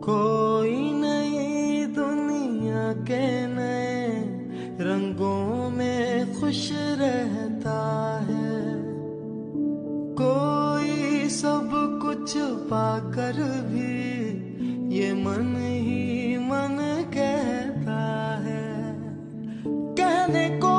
कोई नई दुनिया के नए रंगों में खुश रहता है। कोई सब कुछ पाकर भी ये मन ही मन कहता है। कहने को